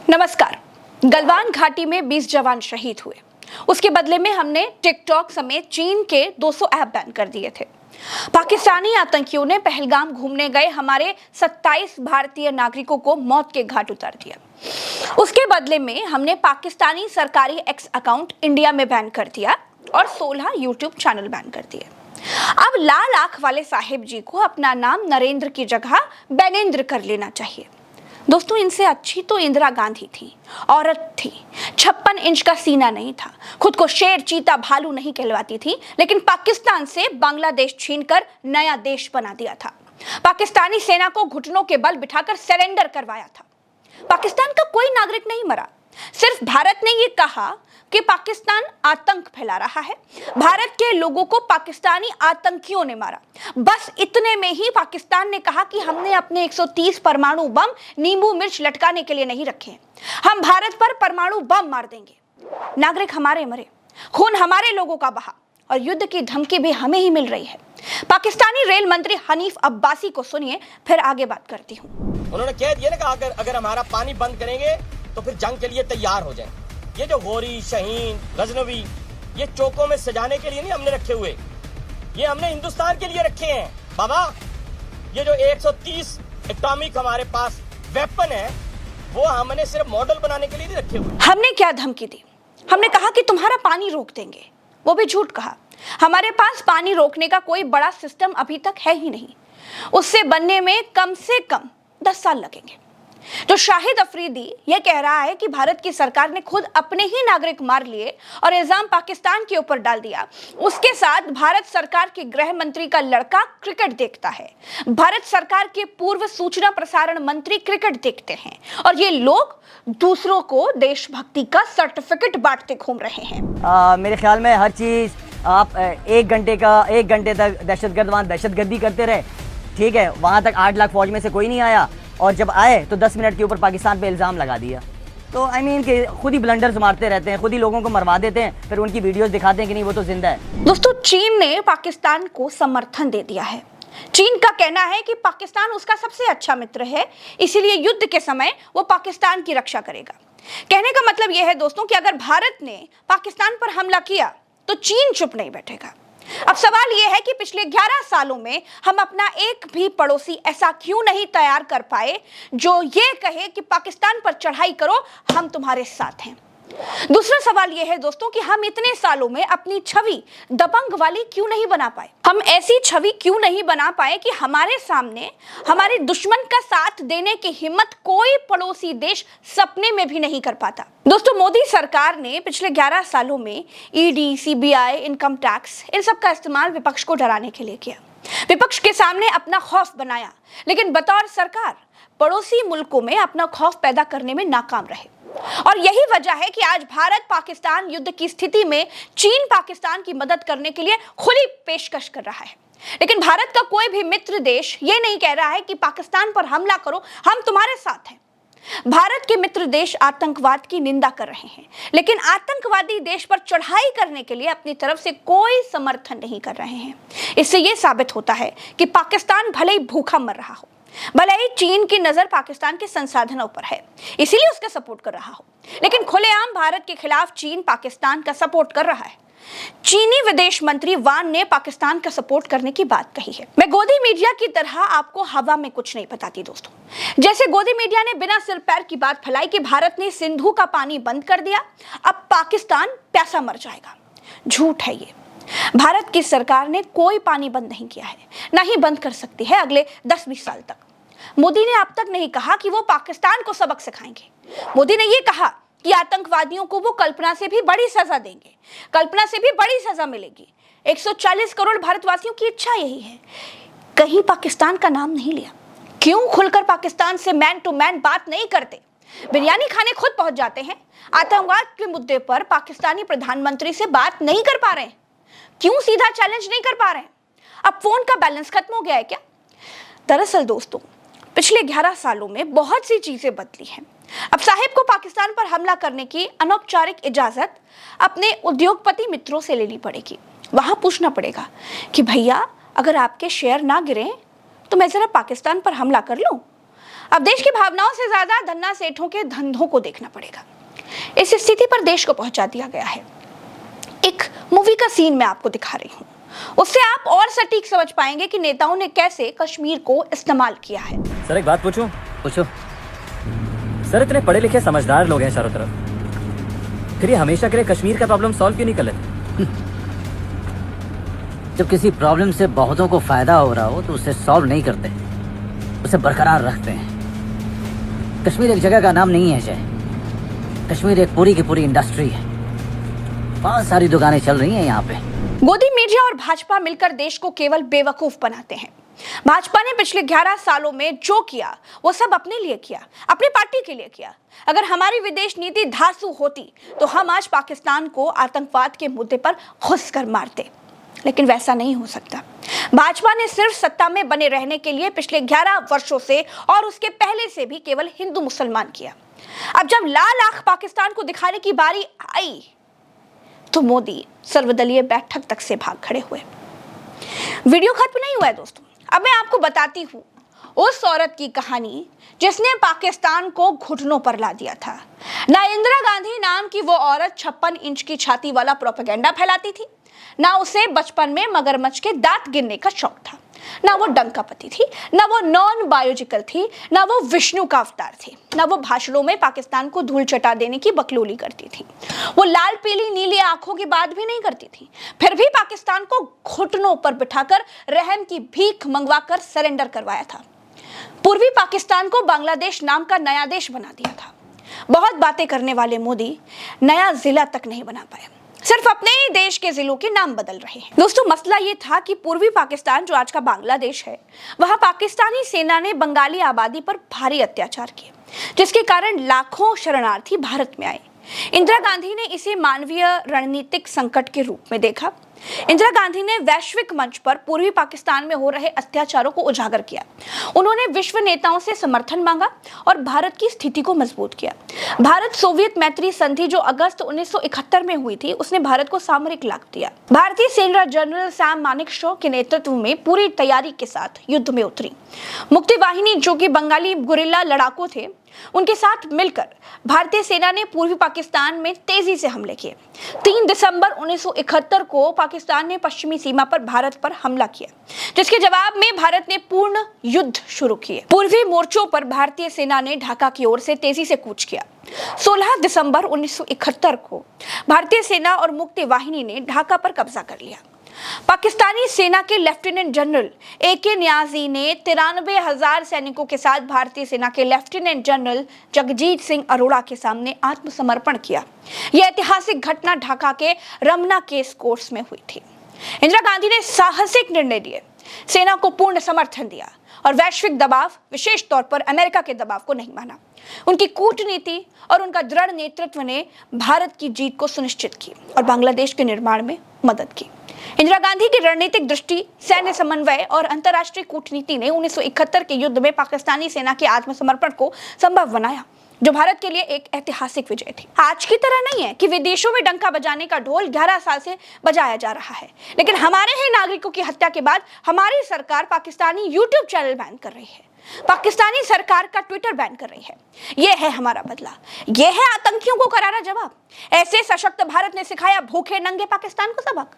नमस्कार। गलवान घाटी में 20 जवान शहीद हुए। उसके बदले में हमने टिकटॉक समेत चीन के 200 ऐप बैन कर दिए थे। पाकिस्तानी आतंकियों ने पहलगाम घूमने गए हमारे 27 भारतीय नागरिकों को मौत के घाट उतार दिया। उसके बदले में हमने पाकिस्तानी सरकारी एक्स अकाउंट इंडिया में बैन कर दिया और 16 यूट्यूब चैनल बैन कर दिए। अब लाल आंख वाले साहिब जी को अपना नाम नरेंद्र की जगह बैनेंद्र कर लेना चाहिए। दोस्तों, इनसे अच्छी तो इंदिरा गांधी थी, औरत थी, 56 इंच का सीना नहीं था, खुद को शेर चीता भालू नहीं कहलवाती थी, लेकिन पाकिस्तान से बांग्लादेश छीनकर नया देश बना दिया था। पाकिस्तानी सेना को घुटनों के बल बिठाकर सरेंडर करवाया था। पाकिस्तान का कोई नागरिक नहीं मरा, सिर्फ भारत ने ये कहा कि पाकिस्तान आतंक फैला रहा है। भारत के लोगों को पाकिस्तानी आतंकियों ने मारा। बस इतने में ही पाकिस्तान ने कहा कि हमने अपने 130 परमाणु बम नींबू मिर्च लटकाने के लिए नहीं रखे, हम भारत पर परमाणु बम मार देंगे। नागरिक हमारे मरे, खून हमारे लोगों का बहा और युद्ध की धमकी भी हमें ही मिल रही है। पाकिस्तानी रेल मंत्री हनीफ अब्बासी को सुनिए, फिर आगे बात करती हूँ। उन्होंने कह दिया ना कि अगर हमारा पानी बंद करेंगे तो फिर जंग के लिए तैयार हो जाए। ये जो गोरी, शहीन, गजनवी, ये चौकों में सजाने के लिए नहीं हमने रखे हुए, ये हमने हिंदुस्तान के लिए रखे हैं। बाबा, ये जो 130 एटॉमिक हमारे पास वेपन है, वो हमने सिर्फ मॉडल बनाने के लिए नहीं रखे हुए। हमने क्या धमकी दी? हमने कहा कि तुम्हारा पानी रोक देंगे, वो भी झूठ कहा। हमारे पास पानी रोकने का कोई बड़ा सिस्टम अभी तक है ही नहीं, उससे बनने में कम से कम 10 साल लगेंगे। जो शाहिद अफरीदी यह कह रहा है कि भारत की सरकार ने खुद अपने ही नागरिक मार लिए और इल्जाम पाकिस्तान के ऊपर डाल दिया, उसके साथ भारत सरकार के गृह मंत्री का लड़का क्रिकेट देखता है, भारत सरकार के पूर्व सूचना प्रसारण मंत्री क्रिकेट देखते हैं और ये लोग दूसरों को देशभक्ति का सर्टिफिकेट बांटते घूम रहे हैं। मेरे ख्याल में हर चीज़ आप 1 घंटे तक दहशतगर्द वहाँ दहशतगर्दी करते रहे, ठीक है। वहाँ तक 8 लाख फौज में से कोई नहीं आया और जब आए तो 10 मिनट के ऊपर पाकिस्तान पे इल्ज़ाम लगा दिया। तो आई मीन कि खुद ही ब्लंडर्स मारते रहते हैं, खुद ही लोगों को मरवा देते हैं, फिर उनकी वीडियोस दिखाते हैं कि नहीं वो तो जिंदा है। दोस्तों, चीन ने पाकिस्तान को समर्थन दे दिया है। चीन का कहना है कि पाकिस्तान उसका सबसे अच्छा मित्र है, इसीलिए युद्ध के समय वो पाकिस्तान की रक्षा करेगा। कहने का मतलब यह है दोस्तों कि अगर भारत ने पाकिस्तान पर हमला किया तो चीन चुप नहीं बैठेगा। अब सवाल यह है कि पिछले 11 सालों में हम अपना एक भी पड़ोसी ऐसा क्यों नहीं तैयार कर पाए जो ये कहे कि पाकिस्तान पर चढ़ाई करो, हम तुम्हारे साथ हैं। दूसरा सवाल यह है दोस्तों कि हम इतने सालों में अपनी छवि दबंग वाली क्यों नहीं बना पाए। हम ऐसी छवि क्यों नहीं बना पाए कि हमारे सामने हमारे दुश्मन का साथ देने की हिम्मत कोई पड़ोसी देश सपने में भी नहीं कर पाता। दोस्तों, मोदी सरकार ने पिछले 11 सालों में ईडी, सीबीआई, इनकम टैक्स, इन सब का इस्तेमाल विपक्ष को डराने के लिए किया, विपक्ष के सामने अपना खौफ बनाया, लेकिन बतौर सरकार पड़ोसी मुल्कों में अपना खौफ पैदा करने में नाकाम रहे। और यही वजह है कि आज भारत पाकिस्तान युद्ध की स्थिति में चीन पाकिस्तान की मदद करने के लिए खुली पेशकश कर रहा है। लेकिन भारत का कोई भी मित्र देश ये नहीं कह रहा है कि पाकिस्तान पर हमला करो, हम तुम्हारे साथ हैं। भारत के मित्र देश आतंकवाद की निंदा कर रहे हैं, लेकिन आतंकवादी देश पर चढ़ाई करने के लिए अपनी तरफ से कोई समर्थन नहीं कर रहे हैं। इससे यह साबित होता है कि पाकिस्तान भले ही भूखा मर रहा हो, भले ही चीन की नजर पाकिस्तान के संसाधनों पर है, इसीलिए उसका सपोर्ट कर रहा हो, लेकिन खुलेआम भारत के खिलाफ चीन पाकिस्तान का सपोर्ट कर रहा है। चीनी विदेश मंत्री वान ने पाकिस्तान का सपोर्ट करने की बात कही है। मैं गोदी मीडिया की तरह आपको हवा में कुछ नहीं बताती दोस्तों। जैसे गोदी मीडिया ने बिना सिर पैर की बात फैलाई कि भारत ने सिंधु का पानी बंद कर दिया, अब पाकिस्तान प्यासा मर जाएगा। झूठ है ये। भारत की सरकार ने कोई पानी बंद नहीं किया है, ना ही बंद कर सकती है अगले 10-20 साल तक। मोदी ने अब तक नहीं कहा कि वो पाकिस्तान को सबक सिखाएंगे। मोदी ने ये कहा कि आतंकवादियों को वो कल्पना से भी बड़ी सजा देंगे, कल्पना से भी बड़ी सजा मिलेगी। 140 करोड़ भारतवासियों की इच्छा यही है। कहीं पाकिस्तान का नाम नहीं लिया। क्यों खुलकर पाकिस्तान से मैन टू मैन बात नहीं करते? बिरयानी खाने खुद पहुंच जाते हैं। आतंकवाद के मुद्दे पर पाकिस्तानी प्रधानमंत्री से बात नहीं कर पा रहे हैं। क्यों सीधा चैलेंज नहीं कर पा रहे हैं? अब फोन का बैलेंस खत्म हो गया है क्या? दरअसल दोस्तों, पिछले 11 सालों में बहुत सी चीजें बदली हैं। अब साहिब को पाकिस्तान पर हमला करने की अनौपचारिक इजाजत अपने उद्योगपति मित्रों से लेनी पड़ेगी। वहां पूछना पड़ेगा कि भैया, अगर आपके शेयर ना गिरे तो मैं जरा पाकिस्तान पर हमला कर लूं। अब देश की भावनाओं से ज्यादा धन्ना सेठों के धंधों को देखना पड़ेगा। इस स्थिति पर देश को पहुंचा दिया गया है। एक मूवी का सीन मैं आपको दिखा रही हूँ, उससे आप और सटीक समझ पाएंगे कि नेताओं ने कैसे कश्मीर को इस्तेमाल किया है। सर एक बात पूछूं? पूछो। सर इतने पढ़े लिखे समझदार लोग हैं चारों तरफ, फिर ये हमेशा के लिए कश्मीर का प्रॉब्लम सॉल्व क्यों नहीं कर लेते? जब किसी प्रॉब्लम से बहुतों को फायदा हो रहा हो तो उसे सॉल्व नहीं करते, उसे बरकरार रखते हैं। कश्मीर एक जगह का नाम नहीं है जय, कश्मीर एक पूरी की पूरी इंडस्ट्री है। बहुत सारी दुकानें चल रही हैं यहाँ पे। गोदी मीडिया और भाजपा मिलकर देश को केवल बेवकूफ बनाते हैं। भाजपा ने पिछले 11 सालों में जो किया वो सब अपने लिए किया, अपनी पार्टी के लिए किया। अगर हमारी विदेश नीति धांसू होती तो हम आज पाकिस्तान को आतंकवाद के मुद्दे पर घुस कर मारते, लेकिन वैसा नहीं हो सकता। भाजपा ने सिर्फ सत्ता में बने रहने के लिए पिछले 11 वर्षों से और उसके पहले से भी केवल हिंदू मुसलमान किया। अब जब लाल आंख पाकिस्तान को दिखाने की बारी आई तो मोदी सर्वदलीय बैठक तक से भाग खड़े हुए। वीडियो खत्म नहीं हुआ है दोस्तों, अब मैं आपको बताती हूँ उस औरत की कहानी जिसने पाकिस्तान को घुटनों पर ला दिया था। ना इंदिरा गांधी नाम की वो औरत 56 इंच की छाती वाला प्रोपेगेंडा फैलाती थी, ना उसे बचपन में मगरमच्छ के दांत गिनने का शौक था, ना वो डंकापति थी, ना वो नॉन बायोलॉजिकल थी, ना वो विष्णु का अवतार थी, ना वो भाषणों में पाकिस्तान को धूल चटा देने की बकलोली करती थी। वो लाल पीली नीली आंखों की बात भी नहीं करती थी, फिर भी पाकिस्तान को घुटनों पर बिठाकर रहम की भीख मंगवाकर सरेंडर करवाया था। पूर्वी पाकिस्तान को बांग्लादेश नाम का नया देश बना दिया था। बहुत बातें करने वाले मोदी नया जिला तक नहीं बना पाए, सिर्फ अपने ही देश के जिलों के नाम बदल रहे हैं। दोस्तों मसला ये था कि पूर्वी पाकिस्तान जो आज का बांग्लादेश है, वहां पाकिस्तानी सेना ने बंगाली आबादी पर भारी अत्याचार किए, जिसके कारण लाखों शरणार्थी भारत में आए। इंदिरा गांधी ने इसे मानवीय रणनीतिक संकट के रूप में देखा। इंदिरा गांधी ने वैश्विक मंच पर पूर्वी पाकिस्तान में हो रहे अत्याचारों को उजागर किया। उन्होंने विश्व नेताओं से समर्थन मांगा और भारत की स्थिति को मजबूत किया। भारत सोवियत मैत्री संधि जो अगस्त 1971 में हुई थी, उसने भारत को सामरिक लाभ दिया। भारतीय सेना जनरल सैम मानेकशॉ के नेतृत्व में पूरी तैयारी के साथ युद्ध में उतरी। मुक्ति वाहिनी जो कि बंगाली गुरिल्ला लड़ाकू थे, उनके साथ मिलकर भारतीय सेना ने पूर्वी पाकिस्तान में तेजी से हमले किए। 3 दिसंबर 1971 को पाकिस्तान ने पश्चिमी सीमा पर भारत पर हमला किया, जिसके जवाब में भारत ने पूर्ण युद्ध शुरू किए। पूर्वी मोर्चों पर भारतीय सेना ने ढाका की ओर से तेजी से कूच किया। 16 दिसंबर 1971 को भारतीय सेना और मुक्ति वाहिनी ने ढाका पर कब्जा कर लिया। पाकिस्तानी सेना के लेफ्टिनेंट जनरल AK न्याजी ने 93,000 सैनिकों के साथ भारतीय सेना के लेफ्टिनेंट जनरल जगजीत सिंह अरोड़ा के सामने आत्मसमर्पण किया। यह ऐतिहासिक घटना ढाका के रमना केस कोर्स में हुई थी। इंदिरा गांधी ने साहसिक निर्णय लिए, सेना को पूर्ण समर्थन दिया और वैश्विक दबाव, विशेष तौर पर अमेरिका के दबाव को नहीं माना। उनकी कूटनीति और उनका दृढ़ नेतृत्व ने भारत की जीत को सुनिश्चित की और बांग्लादेश के निर्माण में मदद की। इंदिरा गांधी की रणनीतिक दृष्टि, सैन्य समन्वय और अंतर्राष्ट्रीय कूटनीति ने 1971 के युद्ध में पाकिस्तानी सेना के आत्मसमर्पण को संभव बनाया, जो भारत के लिए एक ऐतिहासिक विजय थी। आज की तरह नहीं है कि विदेशों में डंका बजाने का ढोल 11 साल से बजाया जा रहा है, लेकिन हमारे ही नागरिकों की हत्या के बाद हमारी सरकार पाकिस्तानी YouTube चैनल बैन कर रही है, पाकिस्तानी सरकार का ट्विटर बैन कर रही है। यह है हमारा बदला, यह है आतंकियों को करारा जवाब। ऐसे सशक्त भारत ने सिखाया भूखे नंगे पाकिस्तान को सबक।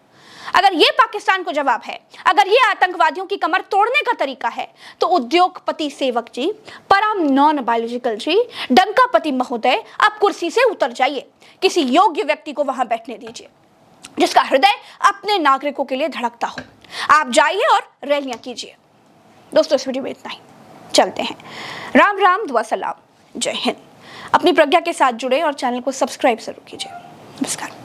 अगर ये पाकिस्तान को जवाब है, अगर ये आतंकवादियों की कमर तोड़ने का तरीका है, तो उद्योगपति सेवक जी, परम नॉन बायोलॉजिकल जी, डंकापति महोदय, आप कुर्सी से उतर जाइए। किसी योग्य व्यक्ति को वहां बैठने दीजिए जिसका हृदय अपने नागरिकों के लिए धड़कता हो। आप जाइए और रैलियां कीजिए। दोस्तों इस वीडियो में इतना ही, चलते हैं। राम राम, दुआ सलाम, जय हिंद। अपनी प्रज्ञा के साथ जुड़े और चैनल को सब्सक्राइब जरूर कीजिए। नमस्कार।